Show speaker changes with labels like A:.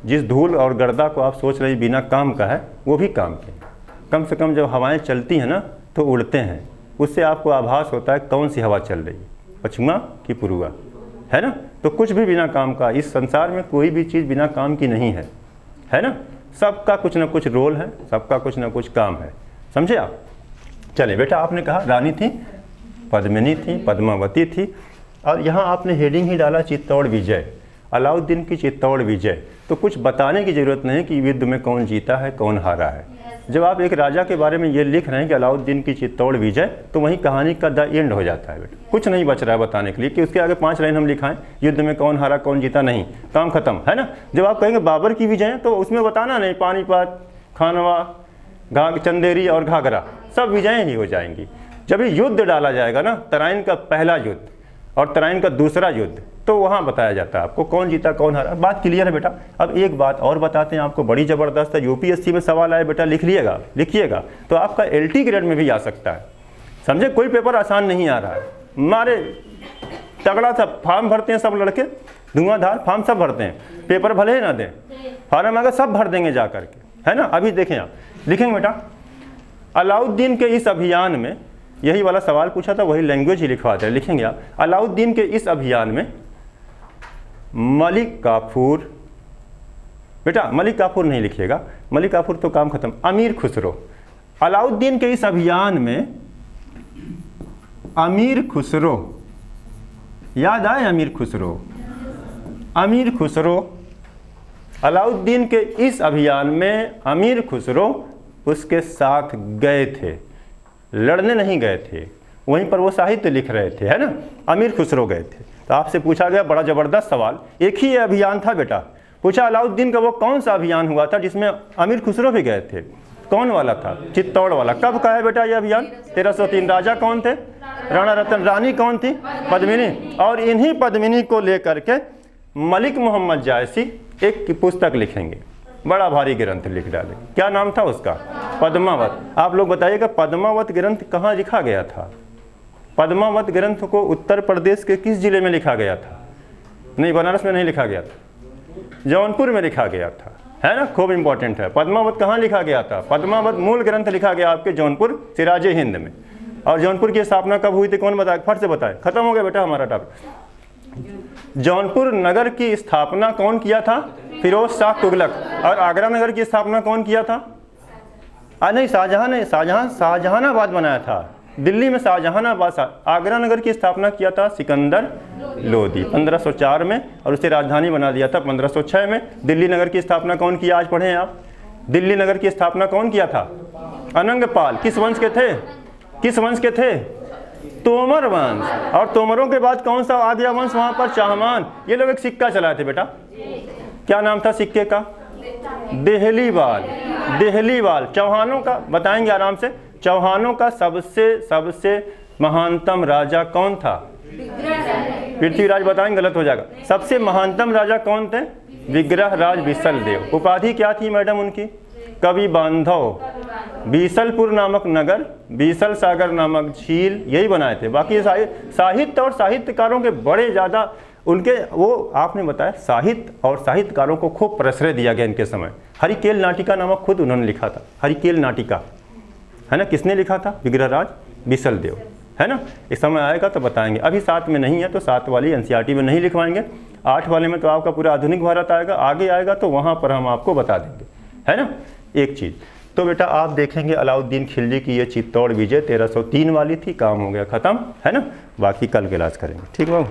A: जिस धूल और गर्दा को आप सोच रहे बिना काम का है वो भी काम के। कम से कम जब हवाएं चलती हैं ना तो उड़ते हैं, उससे आपको आभास होता है कौन सी हवा चल रही है, पश्चिमा कि पूर्वा, है ना। तो कुछ भी बिना काम का, इस संसार में कोई भी चीज़ बिना काम की नहीं है ना। सबका कुछ ना कुछ रोल है, सबका कुछ ना कुछ काम है, समझे आप। चले बेटा, आपने कहा रानी थी, पद्मिनी थी, पद्मावती थी, और यहाँ आपने हेडिंग ही डाला चित्तौड़ विजय, अलाउद्दीन की चित्तौड़ विजय। तो कुछ बताने की ज़रूरत नहीं कि युद्ध में कौन जीता है कौन हारा है। जब आप एक राजा के बारे में ये लिख रहे हैं कि अलाउद्दीन की चित्तौड़ विजय, तो वहीं कहानी का द एंड हो जाता है बेटा। कुछ नहीं बच रहा है बताने के लिए कि उसके आगे 5 लाइन हम लिखाएं युद्ध में कौन हारा कौन जीता, नहीं, काम खत्म, है ना। जब आप कहेंगे बाबर की विजय, तो उसमें बताना नहीं पानीपत, खानवा, चंदेरी और घाघरा, सब विजय ही हो जाएंगी। जब ये युद्ध डाला जाएगा ना, तराइन का पहला युद्ध और तराइन का दूसरा युद्ध, तो वहाँ बताया जाता है आपको कौन जीता कौन हारा। बात क्लियर है बेटा। अब एक बात और बताते हैं आपको, बड़ी ज़बरदस्त है, यूपीएससी में सवाल आए बेटा, लिखिएगा तो आपका LT ग्रेड में भी आ सकता है, समझे। कोई पेपर आसान नहीं आ रहा है, मारे तगड़ा सा फॉर्म भरते हैं सब लड़के, धुआंधार फॉर्म सब भरते हैं, पेपर भले ही ना दें, फॉर्म आगे सब भर देंगे जा करके, है ना। अभी देखें आप लिखेंगे बेटा, अलाउद्दीन के इस अभियान में, यही वाला सवाल पूछा था, वही लैंग्वेज ही लिखवाते हैं, लिखेंगे आप, अलाउद्दीन के इस अभियान में मलिक काफूर, बेटा मलिक काफूर नहीं लिखिएगा, मलिक काफूर तो काम खत्म, अमीर खुसरो। अलाउद्दीन के इस अभियान में अमीर खुसरो, याद आए अमीर खुसरो, अमीर खुसरो, अलाउद्दीन के इस अभियान में अमीर खुसरो उसके साथ गए थे, लड़ने नहीं गए थे, वहीं पर वो साहित्य लिख रहे थे, है ना। अमीर खुसरो गए थे। तो आपसे पूछा गया बड़ा ज़बरदस्त सवाल, एक ही ये अभियान था बेटा, पूछा अलाउद्दीन का वो कौन सा अभियान हुआ था जिसमें अमीर खुसरो भी गए थे, कौन वाला था, चित्तौड़ वाला। कब का है बेटा ये अभियान, 1303। राजा कौन थे, राणा रतन, रानी कौन थी, पद्मिनी। और इन्हीं पद्मिनी को लेकर के मलिक मोहम्मद जायसी एक पुस्तक लिखेंगे, बड़ा भारी ग्रंथ लिख डाले। क्या नाम था उसका, पद्मावत। आप लोग बताइएगा पद्मावत ग्रंथ कहाँ लिखा गया था। पद्मावत ग्रंथ को उत्तर प्रदेश के किस जिले में लिखा गया था, नहीं बनारस में नहीं लिखा गया था, जौनपुर में लिखा गया था, है ना। खूब इंपॉर्टेंट है, पद्मावत कहाँ लिखा गया था, पद्मावत मूल ग्रंथ लिखा गया आपके जौनपुर सिराजे हिंद में। और जौनपुर की स्थापना कब हुई थी, कौन बताए, फट से बताए, खत्म हो गया बेटा हमारा टॉपिक। जौनपुर नगर की स्थापना कौन किया था, फिरोज शाह तुगलक। और आगरा नगर की स्थापना कौन किया था, नहीं शाहजहां ने, शाहजहानाबाद बनाया था, दिल्ली में शाहजहानाबाद। आगरा नगर की स्थापना किया था सिकंदर लोदी 1504 में, और उसे राजधानी बना दिया था 1506 में। दिल्ली नगर की स्थापना कौन किया, आज पढ़े हैं आप, दिल्ली नगर की स्थापना कौन किया था, अनंगपाल। किस वंश के थे, किस वंश के थे, तोमर वंश। और तोमरों के बाद कौन सा आ गया वंश वहाँ पर, चाहमान। ये लोग एक सिक्का चलाए थे बेटा, क्या नाम था सिक्के का, देहलीवाल, देहलीवाल। चौहानों का बताएंगे आराम से, चौहानों का सबसे महानतम राजा कौन था, पृथ्वीराज बताएंगे, गलत हो जाएगा। सबसे महानतम राजा कौन थे, विग्रहराज बिसल देव। उपाधि क्या थी मैडम उनकी, कवि बांधव। बीसलपुर नामक नगर, बीसल सागर नामक झील, यही बनाए थे। बाकी साहित्य और साहित्यकारों के बड़े ज़्यादा उनके, वो आपने बताया साहित्य और साहित्यकारों को खूब प्रश्रय दिया गया इनके समय। हरिकेल नाटिका नामक खुद उन्होंने लिखा था, हरिकेल नाटिका, है ना। किसने लिखा था, विग्रहराज बिसल देव, है ना। इस समय आएगा तो बताएंगे। अभी 7 में नहीं है तो 7 वाली NCERT में नहीं लिखवाएंगे, 8 वाले में तो आपका पूरा आधुनिक भारत आएगा, आगे आएगा तो वहाँ पर हम आपको बता देंगे, है ना। एक चीज़ तो बेटा आप देखेंगे अलाउद्दीन खिलजी की ये चित्तौड़ विजय 1303 वाली थी, काम हो गया ख़त्म, है ना। बाकी कल क्लास करेंगे, ठीक है।